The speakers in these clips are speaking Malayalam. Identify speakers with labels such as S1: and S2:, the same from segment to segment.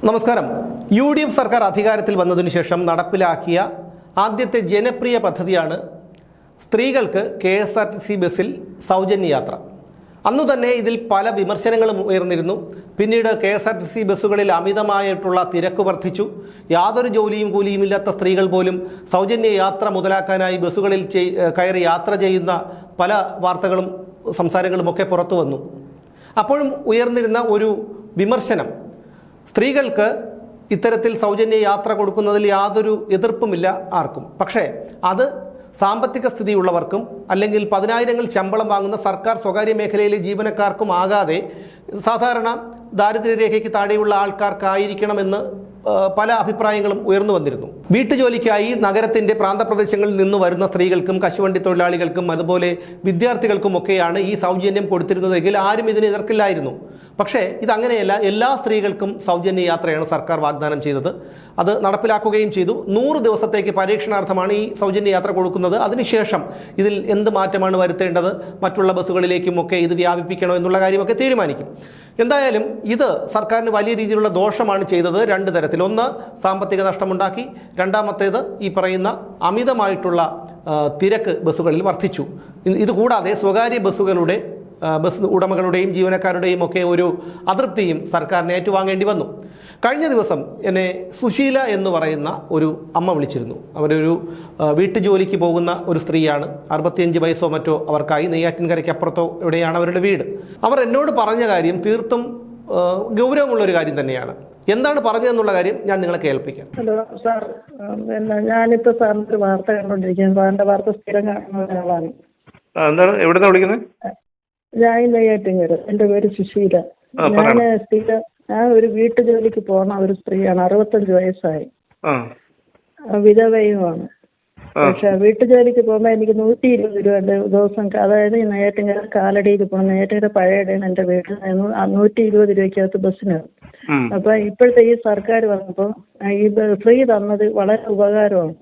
S1: നമസ്കാരം. UDF സർക്കാർ അധികാരത്തിൽ വന്നതിനു ശേഷം നടപ്പിലാക്കിയ ആദ്യത്തെ ജനപ്രിയ പദ്ധതിയാണ് സ്ത്രീകൾക്ക് KSRTC ബസ്സിൽ സൗജന്യ യാത്ര. അന്നു തന്നെ ഇതിൽ പല വിമർശനങ്ങളും ഉയർന്നിരുന്നു. പിന്നീട് KSRTC ബസ്സുകളിൽ അമിതമായിട്ടുള്ള തിരക്ക് വർദ്ധിച്ചു. യാതൊരു ജോലിയും കൂലിയുമില്ലാത്ത സ്ത്രീകൾ പോലും സൗജന്യ യാത്ര മുതലാക്കാനായി ബസ്സുകളിൽ കയറി യാത്ര ചെയ്യുന്ന പല വാർത്തകളും സംസാരങ്ങളും ഒക്കെ പുറത്തു വന്നു. അപ്പോഴും ഉയർന്നിരുന്ന ഒരു വിമർശനം, സ്ത്രീകൾക്ക് ഇത്തരത്തിൽ സൗജന്യ യാത്ര കൊടുക്കുന്നതിൽ യാതൊരു എതിർപ്പുമില്ല ആർക്കും. പക്ഷേ അത് സാമ്പത്തിക സ്ഥിതിയുള്ളവർക്കും അല്ലെങ്കിൽ 10,000 ശമ്പളം വാങ്ങുന്ന സർക്കാർ സ്വകാര്യ മേഖലയിലെ ജീവനക്കാർക്കും ആകാതെ സാധാരണ ദാരിദ്ര്യരേഖയ്ക്ക് താഴെയുള്ള ആൾക്കാർക്കായിരിക്കണമെന്ന് പല അഭിപ്രായങ്ങളും ഉയർന്നു വന്നിരുന്നു. വീട്ടുജോലിക്കായി നഗരത്തിൻ്റെ പ്രാന്തപ്രദേശങ്ങളിൽ നിന്ന് വരുന്ന സ്ത്രീകൾക്കും കശുവണ്ടി തൊഴിലാളികൾക്കും അതുപോലെ വിദ്യാർത്ഥികൾക്കുമൊക്കെയാണ് ഈ സൗജന്യം കൊടുത്തിരുന്നതെങ്കിൽ ആരും ഇതിന് എതിർക്കില്ലായിരുന്നു. പക്ഷേ ഇതങ്ങനെയല്ല. എല്ലാ സ്ത്രീകൾക്കും സൗജന്യ യാത്രയാണ് സർക്കാർ വാഗ്ദാനം ചെയ്തത്. അത് നടപ്പിലാക്കുകയും ചെയ്തു. 100 ദിവസത്തേക്ക് പരീക്ഷണാർത്ഥമാണ് ഈ സൗജന്യ യാത്ര കൊടുക്കുന്നത്. അതിനുശേഷം ഇതിൽ എന്ത് മാറ്റമാണ് വരുത്തേണ്ടത്, മറ്റുള്ള ബസ്സുകളിലേക്കുമൊക്കെ ഇത് വ്യാപിപ്പിക്കണോ എന്നുള്ള കാര്യമൊക്കെ തീരുമാനിക്കും. എന്തായാലും ഇത് സർക്കാരിന് വലിയ രീതിയിലുള്ള ദോഷമാണ് ചെയ്തത്. 2 തരത്തിൽ. ഒന്ന്, സാമ്പത്തിക നഷ്ടമുണ്ടാക്കി. രണ്ടാമത്തേത്, ഈ പറയുന്ന അമിതമായിട്ടുള്ള തിരക്ക് ബസ്സുകളിൽ വർദ്ധിച്ചു. ഇതുകൂടാതെ സ്വകാര്യ ബസ് ഉടമകളുടെയും ജീവനക്കാരുടെയും ഒക്കെ ഒരു അതൃപ്തിയും സർക്കാരിന് ഏറ്റുവാങ്ങേണ്ടി വന്നു. കഴിഞ്ഞ ദിവസം എന്നെ സുശീല എന്ന് പറയുന്ന ഒരു അമ്മ വിളിച്ചിരുന്നു. അവരൊരു വീട്ടുജോലിക്ക് പോകുന്ന ഒരു സ്ത്രീയാണ്. 65 വയസ്സോ മറ്റോ അവർക്കായി. നെയ്യാറ്റിൻകരയ്ക്ക് അപ്പുറത്തോ എവിടെയാണ് അവരുടെ വീട്. അവർ എന്നോട് പറഞ്ഞ കാര്യം തീർത്തും ഗൗരവമുള്ളൊരു കാര്യം തന്നെയാണ്. എന്താണ് പറഞ്ഞതെന്നുള്ള കാര്യം ഞാൻ നിങ്ങളെ കേൾപ്പിക്കാം.
S2: ഹലോ സാർ, ഞാനിപ്പോൾ സാറിൻ്റെ ഒരു വാർത്ത കണ്ടുകൊണ്ടിരിക്കുന്നത്. സാറിൻ്റെ വാർത്ത സ്ഥിരം കാണുന്ന ഒരാളാണ്.
S3: എന്താണ്, എവിടുന്നാ വിളിക്കുന്നത്?
S2: ഞാൻ നെയ്യാറ്റിൻകര. എൻ്റെ പേര് സുശീല. ഞാൻ ഒരു വീട്ടുജോലിക്ക് പോകുന്ന ഒരു സ്ത്രീയാണ്. 65 വയസ്സായി, വിധവയുമാണ്. പക്ഷെ വീട്ടുജോലിക്ക് പോകുമ്പോൾ എനിക്ക് 120 രൂപ ദിവസം, അതായത് നെയ്യാറ്റിൻകര കാലടിയിൽ പോകണം. നെയ്യാറ്റിൻകര പഴയടയാണ് എൻ്റെ വീട്ടിൽ. 120 രൂപയ്ക്കകത്ത് ബസ്സിന്. അപ്പൊ ഇപ്പോഴത്തെ ഈ സർക്കാർ വന്നപ്പോൾ ഈ ഫ്രീ തന്നത് വളരെ ഉപകാരമാണ്.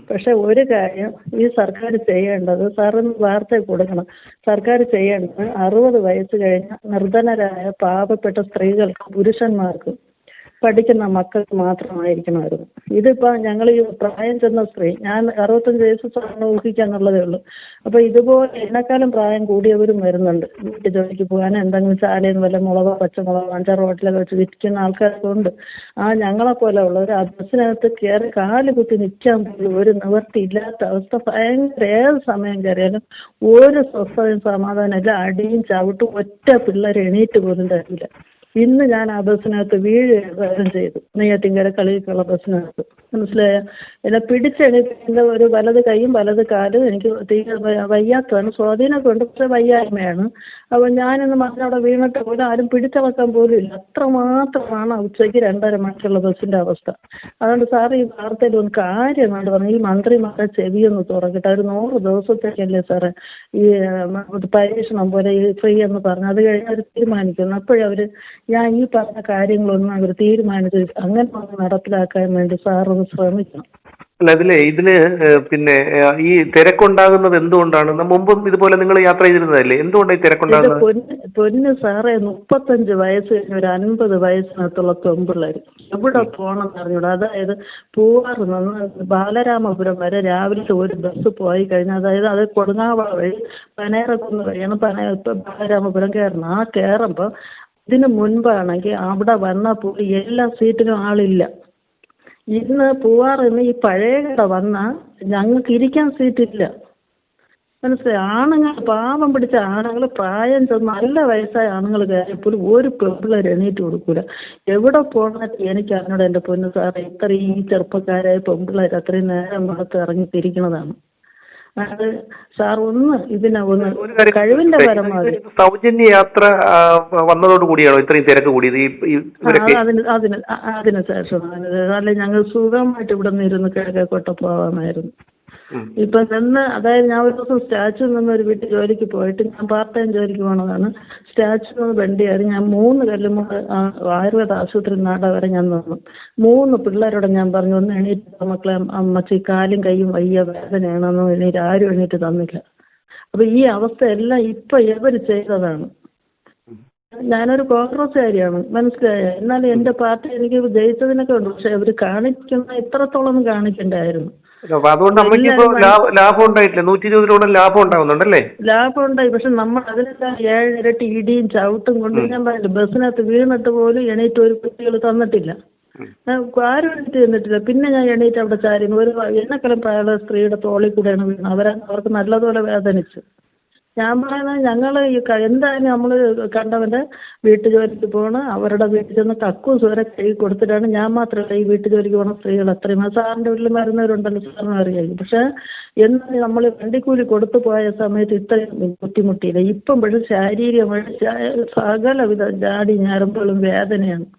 S2: പക്ഷെ ഒരു കാര്യം ഈ സർക്കാർ ചെയ്യേണ്ടത്, സാറിന് വാർത്ത കൊടുക്കണം, സർക്കാർ ചെയ്യേണ്ടത് 60 വയസ്സ് കഴിഞ്ഞ നിർധനരായ പാവപ്പെട്ട സ്ത്രീകൾക്കും പുരുഷന്മാർക്കും പഠിക്കുന്ന മക്കൾക്ക് മാത്രമായിരിക്കണമായിരുന്നു. ഇതിപ്പോൾ ഞങ്ങൾ ഈ പ്രായം ചെന്ന സ്ത്രീ, ഞാൻ 65 വയസ്സ് സാറിന് ഊഹിക്കാന്നുള്ളതേ ഉള്ളൂ. അപ്പോൾ ഇതുപോലെ എന്നെക്കാളും പ്രായം കൂടിയവരും വരുന്നുണ്ട് വീട്ടു ജോലിക്ക് പോകാൻ. എന്തെങ്കിലും ചാലയിൽ നിന്ന് വല്ല മുളകോ പച്ചമുളകോ 5-6 ഹോട്ടലൊക്കെ വെച്ച് വിൽക്കുന്ന ആൾക്കാരൊക്കെ ഉണ്ട്. ഞങ്ങളെപ്പോലെ ഉള്ളവർ ആ ബസ്സിനകത്ത് കയറി കാല് കുത്തി നിൽക്കാൻ പോലും ഒരു നിവൃത്തി ഇല്ലാത്ത അവസ്ഥ. ഭയങ്കര ഏത് സമയം കയറിയാലും ഒരു സ്വസ്ഥതയും സമാധാനം ഇല്ല. അടിയും ചവിട്ടും. ഒറ്റ പിള്ളേർ എണീറ്റ് പോലും തരില്ല. ഇന്ന് ഞാൻ ആ ബസ്സിനകത്ത് വീഴുകയും ചെയ്തു. നെയ്യാറ്റിൻകര കളിക്കുള്ള ബസ്സിനകത്ത്. മനസ്സിലായ, എന്നെ പിടിച്ചെണീപ്പിക്കുന്ന ഒരു വലത് കൈയും വലത് കാലും എനിക്ക് തീരെ വയ്യാത്തതാണ്. സ്വാധീനമൊക്കെ ഉണ്ട്, പക്ഷെ വയ്യായ്മയാണ്. അപ്പോൾ ഞാനിന്ന് അവിടെ വീണിട്ട് പോലും ആരും പിടിച്ചടക്കാൻ പോലും ഇല്ല. അത്രമാത്രമാണ് ഉച്ചയ്ക്ക് 2:30 മണിക്കുള്ള ബസ്സിൻ്റെ അവസ്ഥ. അതുകൊണ്ട് സാറ് ഈ വാർത്തയിൽ ഒന്ന് കാര്യമായിട്ട് പറഞ്ഞു, ഈ മന്ത്രിമാരെ ചെവിയൊന്ന് തുറക്കട്ടെ. ഒരു 100 ദിവസത്തേക്കല്ലേ സാറേ ഈ പരീക്ഷണം പോലെ ഈ ഫ്രീ എന്ന് പറഞ്ഞു. അത് കഴിഞ്ഞ് അവർ തീരുമാനിക്കുന്നു. അപ്പോഴവർ ഞാൻ ഈ പറഞ്ഞ കാര്യങ്ങളൊന്നും അവർ തീരുമാനിച്ച് അങ്ങനെ ഒന്ന് നടപ്പിലാക്കാൻ വേണ്ടി സാറൊന്ന് ശ്രമിക്കണം.
S3: അല്ല, ഇതില് പിന്നെ ഈ തിരക്കുണ്ടാകുന്നത് എന്തുകൊണ്ടാണ്? മുമ്പും ഇതുപോലെ നിങ്ങൾ യാത്ര ചെയ്തിരുന്നതല്ലേ? എന്തുകൊണ്ടാണ് ഈ തിരക്കുണ്ടാകുന്നത്?
S2: പൊന്ന് സാറേ, 35 വയസ്സ് കഴിഞ്ഞ ഒരു 50 വയസ്സിനകത്തുള്ള പെൺപിള്ളേർ എവിടെ പോകണമെന്ന് അറിഞ്ഞൂടാ. അതായത് പൂവാറ് നിന്ന് ബാലരാമപുരം വരെ രാവിലെ ഒരു ബസ് പോയി കഴിഞ്ഞാൽ, അതായത് അത് കൊടുങ്ങാവള വഴി പനേറക്കുന്ന് വഴിയാണ് ബാലരാമപുരം കയറണം. ആ കയറുമ്പോൾ ഇതിന് മുൻപാണെങ്കിൽ അവിടെ വന്നാൽ പോലും എല്ലാ സീറ്റിലും ആളില്ല. ഇന്ന് പൂവാറിന്ന് ഈ പഴയ കട വന്നാൽ ഞങ്ങൾക്ക് ഇരിക്കാൻ സീറ്റില്ല. മനസ്സിലായി? ആണുങ്ങൾ, പാവം പിടിച്ച ആണുങ്ങൾ, പ്രായം ചെന്ന് നല്ല വയസ്സായ ആണുങ്ങൾ കയറിയപ്പോലും ഒരു പെൺപിള്ളേർ എണീറ്റ് കൊടുക്കൂല. എവിടെ പോകണമെന്ന് എനിക്ക് അറിഞ്ഞൂടെ എൻ്റെ പൊന്നു സാറേ. ഇത്രയും ഈ ചെറുപ്പക്കാരായ പെൺപിള്ളേർ അത്രയും നേരം വളർത്ത് ഇറങ്ങി തിരിക്കണതാണ്. അത് സാർ ഒന്ന് ഒന്ന് കഴിവിന്റെ പരമാവധി.
S3: സൗജന്യ യാത്ര വന്നതോട് കൂടിയാണോ ഇത്രയും തിരക്ക് കൂടിയത്?
S2: അതിന് ശേഷം അല്ലെ ഞങ്ങൾ സുഖമായിട്ട് ഇവിടെ നിന്ന് ഇരുന്ന് കിഴക്കേക്കോട്ട പോവാമായിരുന്നു. ഇപ്പൊ നിന്ന്, അതായത് ഞാൻ ഒരു ദിവസം സ്റ്റാച്യു നിന്ന് ഒരു വീട്ടിൽ ജോലിക്ക് പോയിട്ട്, ഞാൻ പാർട്ട് ടൈം ജോലിക്ക് പോകണതാണ്. സ്റ്റാച്യു നിന്ന് വണ്ടി കയറി ഞാൻ 3 കല്ലുമുള്ള ആയുർവേദ ആശുപത്രി നാട വരെ ഞാൻ നിന്നു. 3 പിള്ളേരോടെ ഞാൻ പറഞ്ഞു, ഒന്ന് എണീറ്റ് മക്കളെ, അമ്മച്ചി കാലും കൈയും വയ്യ, വേദനയാണെന്ന് എണീറ്റ്. ആരും എണീറ്റ് തന്നില്ല. അപ്പൊ ഈ അവസ്ഥ എല്ലാം ഇപ്പൊ ഇവർ ചെയ്തതാണ്. ഞാനൊരു കോൺഗ്രസ്സുകാരിയാണ്, മനസ്സിലായോ? എന്നാലും എന്റെ പാർട്ടി എനിക്ക് ജയിച്ചതിനൊക്കെ ഉണ്ട്, പക്ഷെ അവര് കാണിക്കുന്ന ഇത്രത്തോളം കാണിക്കണ്ടായിരുന്നു.
S3: അപ്പൊ അതുകൊണ്ട് അമ്മയ്ക്ക് ഇപ്പൊ ലാഭം ഉണ്ടായിട്ടില്ല, 120 ലാഭം ഉണ്ടാവുന്നുണ്ടല്ലേ?
S2: ലാഭം ഉണ്ടായി, പക്ഷെ നമ്മൾ അതിനെല്ലാം 7 ഇരട്ടി ഇടിയും ചവിട്ടും കൊണ്ട് ഞാൻ പറഞ്ഞില്ല, ബസ്സിനകത്ത് വീണിട്ട് പോലും എണീറ്റ് ഒരു കുട്ടികൾ തന്നിട്ടില്ല, ആരും എണീറ്റ് തന്നിട്ടില്ല. പിന്നെ ഞാൻ എണീറ്റ് അവിടെ ചാരി ഒരു എന്നെക്കാളും പ്രായമുള്ള സ്ത്രീയുടെ തോളിൽ കൂടെയാണ് വീണത്. അവർക്ക് നല്ലതുപോലെ വേദനിച്ചു. ഞാൻ പറയുന്നത് ഞങ്ങൾ എന്തായാലും നമ്മൾ കണ്ടവന്റെ വീട്ടുജോലിക്ക് പോകണം, അവരുടെ വീട്ടിൽ ചെന്ന് കക്കും സുവരെ കഴുകി കൊടുത്തിട്ടാണ്. ഞാൻ മാത്രമല്ല, ഈ വീട്ടുജോലിക്ക് പോകുന്ന സ്ത്രീകൾ അത്രയും സാറിന്റെ വീട്ടിൽ മരുന്നവരുണ്ടല്ലോ, സാറിന് അറിയാം. പക്ഷെ എന്നാൽ നമ്മൾ വണ്ടിക്കൂലി കൊടുത്തു പോയ സമയത്ത് ഇത്രയും ബുദ്ധിമുട്ടിയില്ല. ഇപ്പം പക്ഷെ ശാരീരികമായി സകലവിധ ജാടി ഞരമ്പുകളും വേദനയാണ്,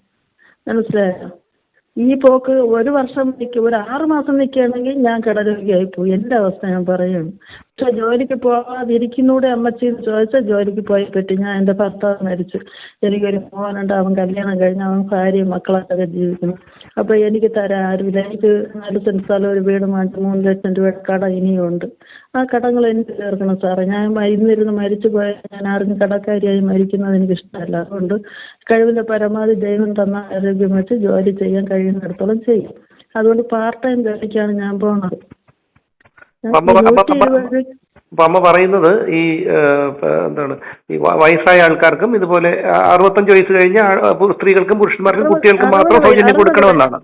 S2: മനസ്സിലായോ? ഈ പോക്ക് ഒരു വർഷം നിൽക്കും, ഒരു 6 മാസം നിൽക്കുകയാണെങ്കിൽ ഞാൻ കടരോഗിയായി പോയി. എൻ്റെ അവസ്ഥ ഞാൻ പറയുന്നു. പക്ഷെ ജോലിക്ക് പോകാതിരിക്കുന്നൂടെ അമ്മച്ചിന്ന് ചോദിച്ചാൽ ജോലിക്ക് പോയി പറ്റി. ഞാൻ എൻ്റെ ഭർത്താവ് മരിച്ചു, എനിക്കൊരു മോനുണ്ട്, അവൻ കല്യാണം കഴിഞ്ഞ് അവൻ ഭാര്യയും മക്കളൊക്കെ ജീവിക്കുന്നു. അപ്പൊ എനിക്ക് തരാൻ ആരുമില്ല. എനിക്ക് 4 സെന്റ് സ്ഥലം, ഒരു വീട് മാറ്റി 3 ലക്ഷം രൂപ കട ഇനിയുണ്ട്. ആ കടങ്ങൾ എനിക്ക് തീർക്കണം സാറേ. ഞാൻ ഇന്നിരുന്ന് മരിച്ചു പോയാൽ ഞാൻ ആർക്കും കടക്കാരിയായി മരിക്കുന്നത് എനിക്ക് ഇഷ്ടമല്ല. അതുകൊണ്ട് കഴിവിന്റെ പരമാവധി ദൈവം തന്ന ആരോഗ്യം വെച്ച് ജോലി ചെയ്യാൻ കഴിയുന്നിടത്തോളം ചെയ്യും. അതുകൊണ്ട് പാർട്ട് ടൈം ജോലിക്കാണ് ഞാൻ പോകുന്നത്.
S3: അപ്പൊ അമ്മ പറയുന്നത് ഈ എന്താണ്, ഈ വയസ്സായ ആൾക്കാർക്കും ഇതുപോലെ 65 വയസ്സ് കഴിഞ്ഞ സ്ത്രീകൾക്കും പുരുഷന്മാർക്കും കുട്ടികൾക്കും മാത്രം സൗജന്യം കൊടുക്കണമെന്നാണ്.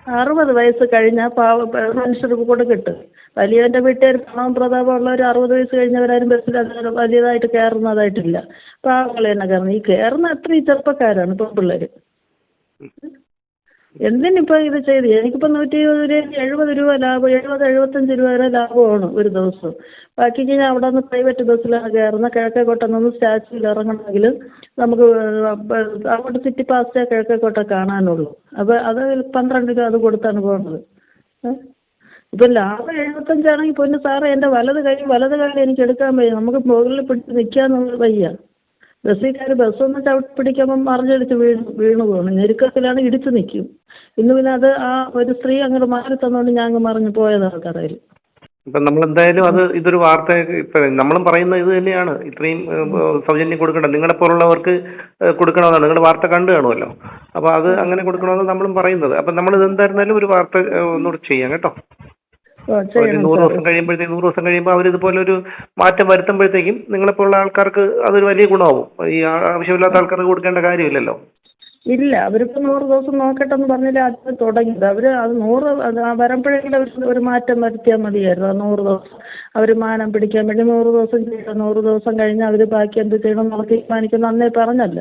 S2: 60 വയസ്സ് കഴിഞ്ഞാൽ മനുഷ്യർക്ക് കൊടുക്കട്ട്. വലിയവന്റെ വീട്ടുകാർ പണവും പ്രതാപം ഉള്ളവർ 60 വയസ്സ് കഴിഞ്ഞവരാരും ബസ്സിൽ വലിയതായിട്ട് കയറുന്നതായിട്ടില്ല. പാവങ്ങൾ തന്നെ കയറുന്നത്. ഈ കയറുന്ന അത്രയും ചെറുപ്പക്കാരാണ് ഇപ്പൊ പിള്ളേര്. എന്തിനിപ്പോ ഇത് ചെയ്ത്? എനിക്കിപ്പോ 120 രൂപ 70 രൂപ ലാഭം, 70-75 രൂപ വരെ ലാഭമാണ് ഒരു ദിവസം. ബാക്കി ഞാൻ അവിടെ നിന്ന് പ്രൈവറ്റ് ബസ്സിലാണ് കയറുന്ന. കിഴക്കേക്കോട്ട നിന്ന് സ്റ്റാച്യൂവിൽ ഇറങ്ങണമെങ്കിൽ നമുക്ക് അങ്ങോട്ട് സിറ്റി പാസ്റ്റേ കിഴക്കേക്കോട്ട കാണാനുള്ളൂ. അപ്പൊ അത് 12 രൂപ അത് കൊടുത്താണ് പോകുന്നത്. ഇപ്പൊ ലാഭം 75 ആണെങ്കിൽ പൊന്നു സാറേ, എന്റെ വലത് കാലം എനിക്ക് എടുക്കാൻ വയ്യ. നമുക്ക് മുകളിൽ പിടിച്ച് നിൽക്കാൻ വയ്യ. ബസ്സിക്കാർ ബസ്സൊന്ന് ചവിട്ടി പിടിക്കുമ്പം മറിഞ്ഞടിച്ച് വീണു പോകണം. ഞെരുക്കത്തിലാണ്, ഇടിച്ചു നിൽക്കും. ഇന്ന് പിന്നെ അത് ആ ഒരു സ്ത്രീ അങ്ങോട്ട് മാറി തന്നോണ്ട് ഞാൻ അങ്ങ് മറിഞ്ഞു പോയതാണ് കടയിൽ.
S3: ഇപ്പൊ നമ്മൾ എന്തായാലും ഇതൊരു വാർത്ത, ഇപ്പൊ നമ്മളും പറയുന്നത് ഇത് തന്നെയാണ്. ഇത്രയും സൗജന്യം കൊടുക്കണം, നിങ്ങളെ പോലുള്ളവർക്ക് കൊടുക്കണമെന്നാണ്. നിങ്ങളുടെ വാർത്ത കണ്ടു കാണുമല്ലോ. അപ്പൊ അത് അങ്ങനെ കൊടുക്കണമെന്ന് നമ്മളും പറയുന്നത്. അപ്പൊ നമ്മൾ ഇത് എന്തായിരുന്നാലും ഒരു വാർത്ത ഒന്നുകൂടെ ചെയ്യാം കേട്ടോ. 100 ദിവസം കഴിയുമ്പോൾ അവർ ഇതുപോലെ ഒരു മാറ്റം വരുത്തുമ്പോഴത്തേക്കും നിങ്ങളെപ്പോലുള്ള ആൾക്കാർക്ക് അതൊരു വലിയ ഗുണമാവും. ഈ ആവശ്യമില്ലാത്ത ആൾക്കാർക്ക് കൊടുക്കേണ്ട കാര്യമില്ലല്ലോ.
S2: ഇല്ല, അവരിപ്പോ 100 ദിവസം നോക്കട്ടെ എന്ന് പറഞ്ഞില്ല അത് തുടങ്ങിയത്. അവര് അത് 100 വരുമ്പോഴെങ്കിലും അവർ ഒരു മാറ്റം വരുത്തിയാൽ മതിയായിരുന്നു. 100 ദിവസം അവർ മാനം പിടിക്കാൻ വേണ്ടി 100 ദിവസം ചെയ്യണം. 100 ദിവസം കഴിഞ്ഞ് അവര് ബാക്കി എന്ത് ചെയ്യണം നമ്മൾ തീരുമാനിക്കുന്ന അന്നേ പറഞ്ഞല്ല.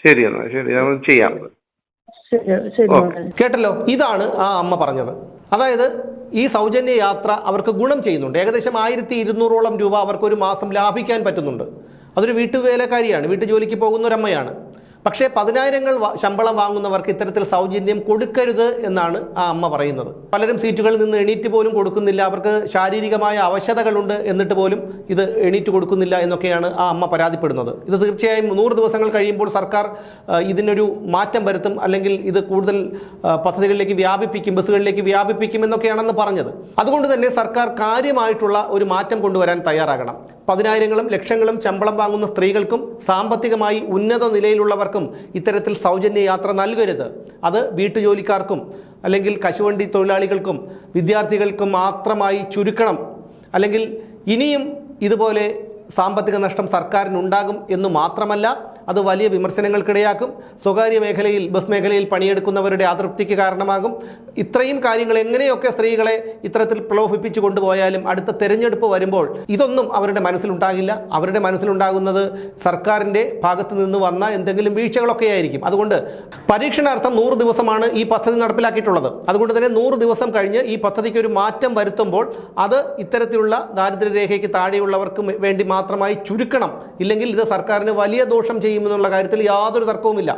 S3: ശരി, എന്നാ ശരി, ചെയ്യാം.
S2: ശരി.
S1: കേട്ടല്ലോ, ഇതാണ് ആ അമ്മ പറഞ്ഞത്. അതായത് ഈ സൗജന്യ യാത്ര അവർക്ക് ഗുണം ചെയ്യുന്നുണ്ട്. ഏകദേശം 1200ഓളം രൂപ അവർക്ക് ഒരു മാസം ലാഭിക്കാൻ പറ്റുന്നുണ്ട്. അതൊരു വീട്ടുവേലക്കാരിയാണ്, വീട്ടുജോലിക്ക് പോകുന്ന ഒരമ്മയാണ്. പക്ഷേ 10,000 ശമ്പളം വാങ്ങുന്നവർക്ക് ഇത്തരത്തിൽ സൗജന്യം കൊടുക്കരുത് എന്നാണ് ആ അമ്മ പറയുന്നത്. പലരും സീറ്റുകളിൽ നിന്ന് എണീറ്റ് പോലും കൊടുക്കുന്നില്ല, അവർക്ക് ശാരീരികമായ അവശതകളുണ്ട്, എന്നിട്ട് പോലും ഇത് എണീറ്റ് കൊടുക്കുന്നില്ല എന്നൊക്കെയാണ് ആ അമ്മ പരാതിപ്പെടുന്നത്. ഇത് തീർച്ചയായും 100 ദിവസങ്ങൾ കഴിയുമ്പോൾ സർക്കാർ ഇതിനൊരു മാറ്റം വരുത്തും, അല്ലെങ്കിൽ ഇത് കൂടുതൽ പദ്ധതികളിലേക്ക് വ്യാപിപ്പിക്കും, ബസ്സുകളിലേക്ക് വ്യാപിപ്പിക്കും എന്നൊക്കെയാണെന്ന് പറഞ്ഞത്. അതുകൊണ്ട് തന്നെ സർക്കാർ കാര്യമായിട്ടുള്ള ഒരു മാറ്റം കൊണ്ടുവരാൻ തയ്യാറാകണം. 10,000-ങ്ങളും ലക്ഷങ്ങളും ശമ്പളം വാങ്ങുന്ന സ്ത്രീകൾക്കും സാമ്പത്തികമായി ഉന്നത നിലയിലുള്ളവർക്കും ഇത്തരത്തിൽ സൗജന്യ യാത്ര നൽകരുത്. അത് വീട്ടുജോലിക്കാർക്കും അല്ലെങ്കിൽ കശുവണ്ടി തൊഴിലാളികൾക്കും വിദ്യാർത്ഥികൾക്കും മാത്രമായി ചുരുക്കണം. അല്ലെങ്കിൽ ഇനിയും ഇതുപോലെ സാമ്പത്തിക നഷ്ടം സർക്കാരിനുണ്ടാകും എന്നു മാത്രമല്ല, അത് വലിയ വിമർശനങ്ങൾക്കിടയാക്കും. സ്വകാര്യ മേഖലയിൽ, ബസ് മേഖലയിൽ പണിയെടുക്കുന്നവരുടെ അതൃപ്തിക്ക് കാരണമാകും. ഇത്രയും കാര്യങ്ങൾ എങ്ങനെയൊക്കെ സ്ത്രീകളെ ഇത്തരത്തിൽ പ്രലോഭിപ്പിച്ചു കൊണ്ടുപോയാലും അടുത്ത തെരഞ്ഞെടുപ്പ് വരുമ്പോൾ ഇതൊന്നും അവരുടെ മനസ്സിലുണ്ടാകില്ല. അവരുടെ മനസ്സിലുണ്ടാകുന്നത് സർക്കാരിൻ്റെ ഭാഗത്ത് നിന്ന് വന്ന എന്തെങ്കിലും വീഴ്ചകളൊക്കെ ആയിരിക്കും. അതുകൊണ്ട് പരീക്ഷണാർത്ഥം 100 ദിവസമാണ് ഈ പദ്ധതി നടപ്പിലാക്കിയിട്ടുള്ളത്. അതുകൊണ്ട് തന്നെ 100 ദിവസം കഴിഞ്ഞ് ഈ പദ്ധതിക്ക് ഒരു മാറ്റം വരുത്തുമ്പോൾ അത് ഇത്തരത്തിലുള്ള ദാരിദ്ര്യരേഖയ്ക്ക് താഴെയുള്ളവർക്ക് വേണ്ടി മാത്രമായി ചുരുക്കണം. ഇല്ലെങ്കിൽ ഇത് സർക്കാരിന് വലിയ ദോഷം ചെയ്യുമെന്നുള്ള കാര്യത്തിൽ യാതൊരു തർക്കവുമില്ല.